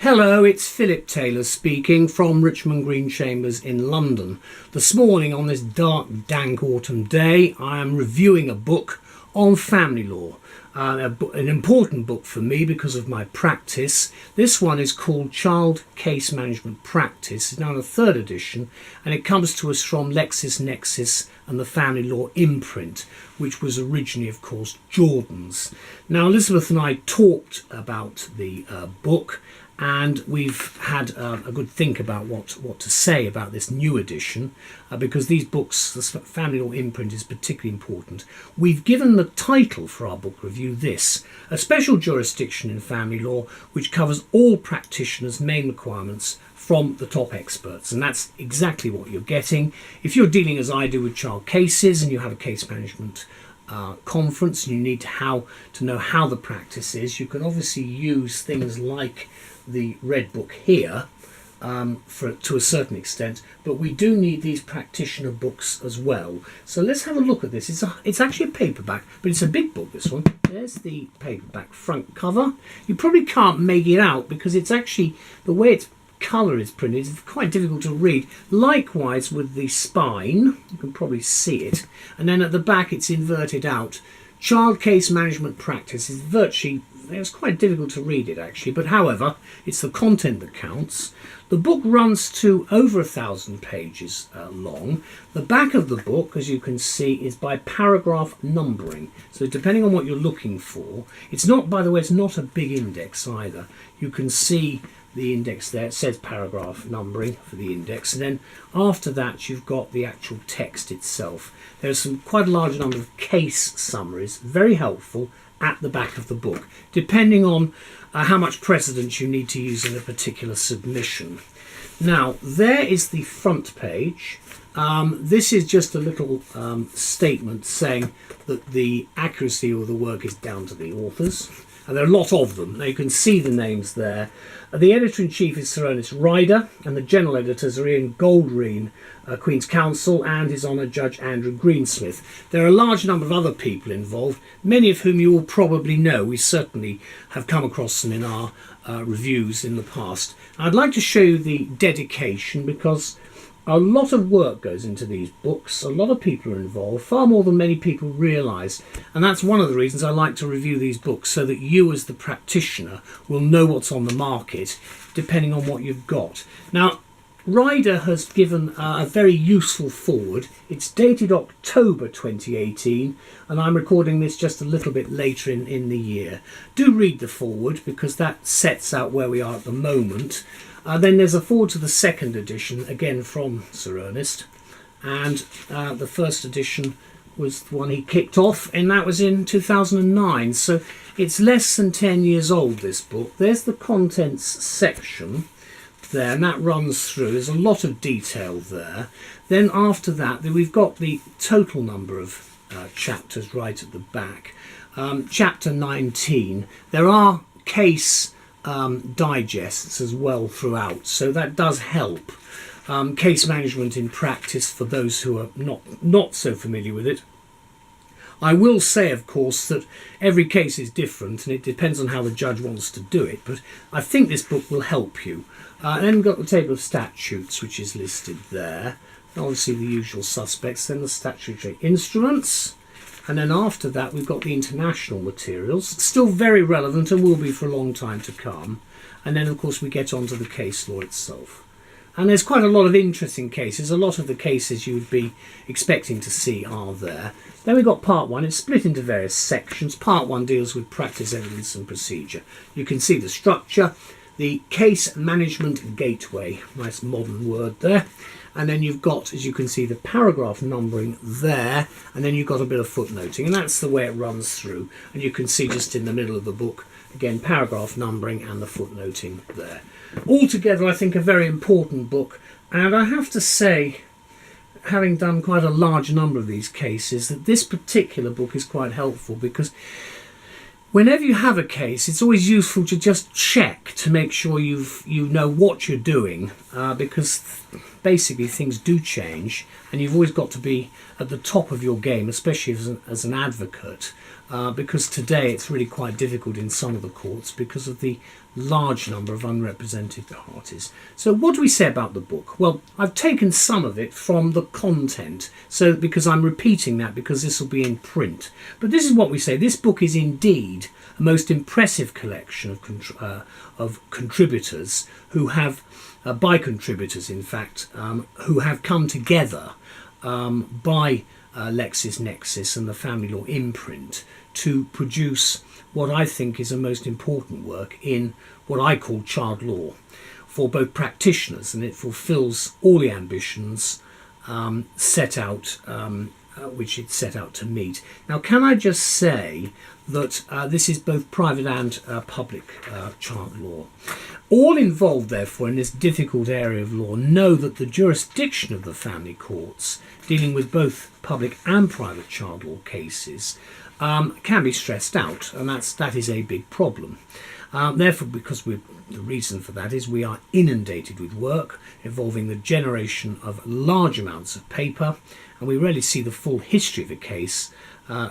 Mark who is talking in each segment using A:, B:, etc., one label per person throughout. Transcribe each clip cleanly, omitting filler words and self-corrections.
A: Hello, it's Philip Taylor speaking from Richmond Green Chambers in London. This morning on this dark, dank autumn day, I am reviewing a book on family law. An important book for me because of my practice. This one is called Child Case Management Practice. It's now the third edition, and it comes to us from LexisNexis and the Family Law imprint, which was originally, of course, Jordan's. Now, Elizabeth and I talked about the book, and we've had a good think about what to say about this new edition, because these books, the Family Law imprint, is particularly important. We've given the title for our book review this: A Special Jurisdiction in Family Law, which covers all practitioners' main requirements from the top experts. And that's exactly what you're getting. If you're dealing, as I do, with child cases and you have a case management conference and you need to know how the practice is, you can obviously use things like the red book here to a certain extent, but we do need these practitioner books as well. So let's have a look at this. It's actually a paperback, but it's a big book, this one. There's the paperback front cover. You probably can't make it out because it's actually, the way its colour is printed, it's quite difficult to read. Likewise with the spine, you can probably see it, and then at the back it's inverted out. Child Case Management Practice is virtually, it's quite difficult to read it actually, but however, it's the content that counts. The book runs to over 1,000 pages long. The back of the book, as you can see, is by paragraph numbering. So depending on what you're looking for, it's not, by the way, it's not a big index either. You can see the index there, it says paragraph numbering for the index, and then after that you've got the actual text itself. There's quite a large number of case summaries, very helpful, at the back of the book, depending on how much precedence you need to use in a particular submission. Now, there is the front page. This is just a little statement saying that the accuracy of the work is down to the authors, and there are a lot of them. Now you can see the names there. The editor-in-chief is Sir Ernest Ryder, and the general editors are Iain, Goldrein, Queen's Counsel, and His Honour Judge Andrew Greensmith. There are a large number of other people involved, many of whom you will probably know. We certainly have come across them in our reviews in the past. I'd like to show you the dedication because a lot of work goes into these books. A lot of people are involved, far more than many people realise. And that's one of the reasons I like to review these books, so that you as the practitioner will know what's on the market, depending on what you've got. Now, Ryder has given a very useful foreword. It's dated October 2018, and I'm recording this just a little bit later in the year. Do read the foreword because that sets out where we are at the moment. Then there's a foreword to the second edition, again from Sir Ernest, and the first edition was the one he kicked off, and that was in 2009. So it's less than 10 years old, this book. There's the contents section there, and that runs through. There's a lot of detail there. Then after that, we've got the total number of chapters right at the back. Chapter 19. There are case digests as well throughout, so that does help. Case management in practice for those who are not so familiar with it. I will say, of course, that every case is different and it depends on how the judge wants to do it, but I think this book will help you. Then we've got the table of statutes, which is listed there. Obviously the usual suspects, then the statutory instruments, and then after that we've got the international materials, still very relevant and will be for a long time to come. And then of course we get on to the case law itself. And there's quite a lot of interesting cases. A lot of the cases you would be expecting to see are there. Then we've got part one. It's split into various sections. Part one deals with practice, evidence and procedure. You can see the structure, the case management gateway, nice modern word there. And then you've got, as you can see, the paragraph numbering there, and then you've got a bit of footnoting, and that's the way it runs through. And you can see just in the middle of the book, again, paragraph numbering and the footnoting there. Altogether, I think a very important book, and I have to say, having done quite a large number of these cases, that this particular book is quite helpful, because whenever you have a case, it's always useful to just check to make sure you know what you're doing, because basically things do change, and you've always got to be at the top of your game, especially as an advocate, because today it's really quite difficult in some of the courts because of the large number of unrepresented parties. So what do we say about the book? Well, I've taken some of it from the content, so because I'm repeating that because this will be in print. But this is what we say. This book is indeed a most impressive collection of contributors who have, by contributors in fact, who have come together by LexisNexis and the Family Law imprint to produce what I think is a most important work in what I call child law for both practitioners, and it fulfills all the ambitions set out, which it's set out to meet. Now, can I just say that this is both private and public child law. All involved, therefore, in this difficult area of law know that the jurisdiction of the family courts, dealing with both public and private child law cases, can be stressed out, and that is a big problem. Therefore, the reason for that is we are inundated with work involving the generation of large amounts of paper, and we rarely see the full history of a case,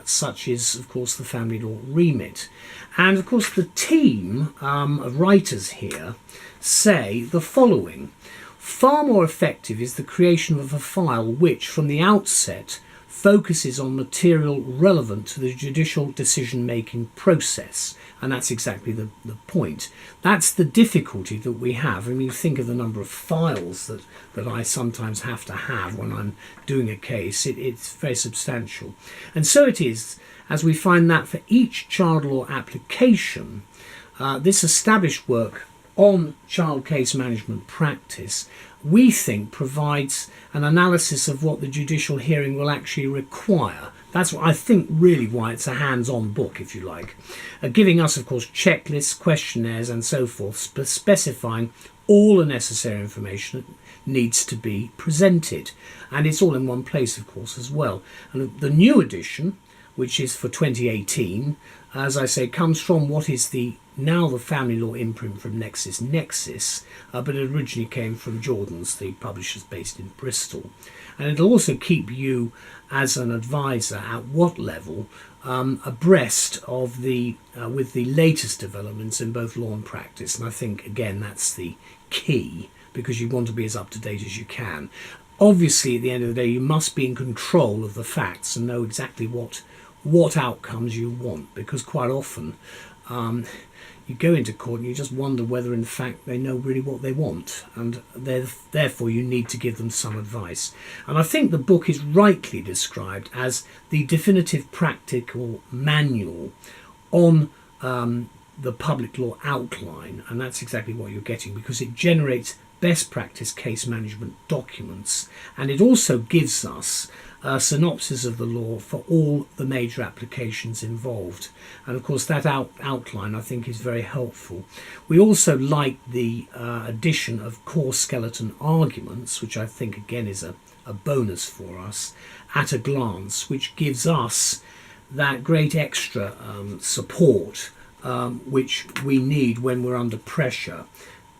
A: such is, of course, the family law remit. And, of course, the team of writers here say the following: far more effective is the creation of a file which, from the outset, focuses on material relevant to the judicial decision-making process. And that's exactly the point. That's the difficulty that we have. I mean, you think of the number of files that I sometimes have to have when I'm doing a case. It's very substantial. And so it is, as we find that for each child law application, this established work on child case management practice, we think, provides an analysis of what the judicial hearing will actually require. That's what I think really why it's a hands-on book, if you like, giving us, of course, checklists, questionnaires and so forth, specifying all the necessary information that needs to be presented. And it's all in one place, of course, as well. And the new edition, which is for 2018, as I say, comes from what is now the family law imprint from LexisNexis, but it originally came from Jordan's, the publishers based in Bristol. And it'll also keep you, as an advisor, at what level abreast of with the latest developments in both law and practice. And I think, again, that's the key, because you want to be as up to date as you can. Obviously, at the end of the day, you must be in control of the facts and know exactly what outcomes you want, because quite often you go into court and you just wonder whether in fact they know really what they want, and therefore you need to give them some advice. And I think the book is rightly described as the definitive practical manual on the public law outline, and that's exactly what you're getting, because it generates best practice case management documents, and it also gives us a synopsis of the law for all the major applications involved. And of course that outline I think is very helpful. We also like the addition of core skeleton arguments, which I think again is a bonus for us at a glance, which gives us that great extra support which we need when we're under pressure.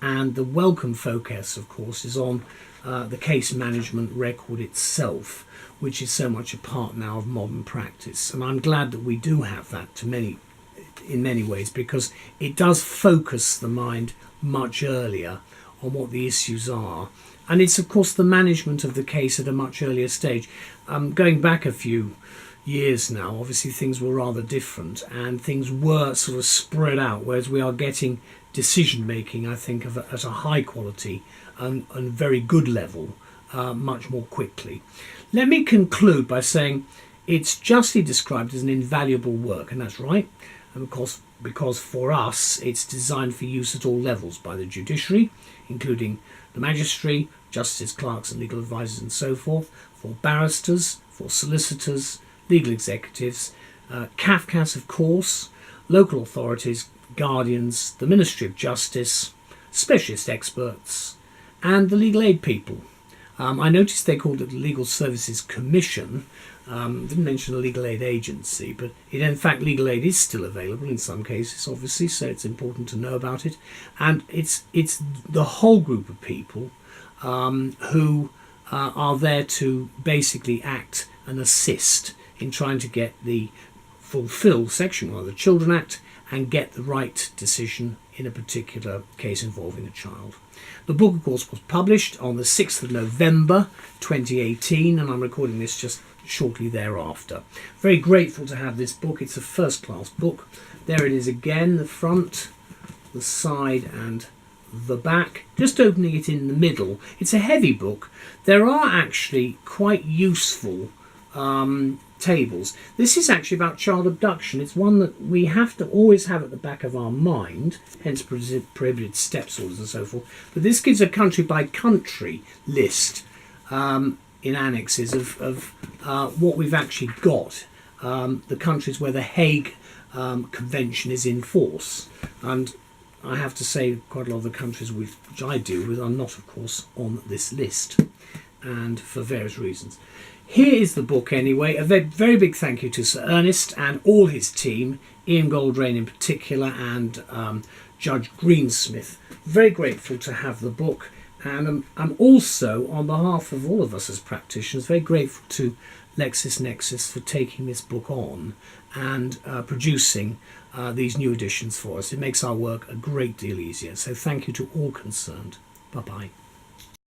A: And the welcome focus, of course, is on the case management record itself, which is so much a part now of modern practice. And I'm glad that we do have that in many ways, because it does focus the mind much earlier on what the issues are. And it's, of course, the management of the case at a much earlier stage. Going back a few years now, obviously things were rather different and things were sort of spread out, whereas we are getting decision making, I think, at a high quality and very good level much more quickly. Let me conclude by saying it's justly described as an invaluable work, and that's right, and of course because for us it's designed for use at all levels by the judiciary, including the magistrate, justices, clerks and legal advisors and so forth, for barristers, for solicitors, legal executives, CAFCAS of course, local authorities, guardians, the Ministry of Justice, specialist experts and the legal aid people. I noticed they called it the Legal Services Commission. Didn't mention the legal aid agency, but in fact legal aid is still available in some cases, obviously, so it's important to know about it. And it's the whole group of people who are there to basically act and assist in trying to fulfill Section 1 of the Children Act and get the right decision in a particular case involving a child. The book, of course, was published on the 6th of November 2018, and I'm recording this just shortly thereafter. Very grateful to have this book. It's a first-class book. There it is again, the front, the side and the back. Just opening it in the middle. It's a heavy book. There are actually quite useful tables. This is actually about child abduction. It's one that we have to always have at the back of our mind, hence prohibited steps orders and so forth. But this gives a country by country list in annexes of what we've actually got, the countries where the Hague Convention is in force. And I have to say quite a lot of the countries which I deal with are not, of course, on this list, and for various reasons. Here is the book anyway. A very big thank you to Sir Ernest and all his team, Iain Goldrein in particular, and Judge Greensmith. Very grateful to have the book, and I'm also, on behalf of all of us as practitioners, very grateful to LexisNexis for taking this book on and producing these new editions for us. It makes our work a great deal easier. So thank you to all concerned. Bye-bye.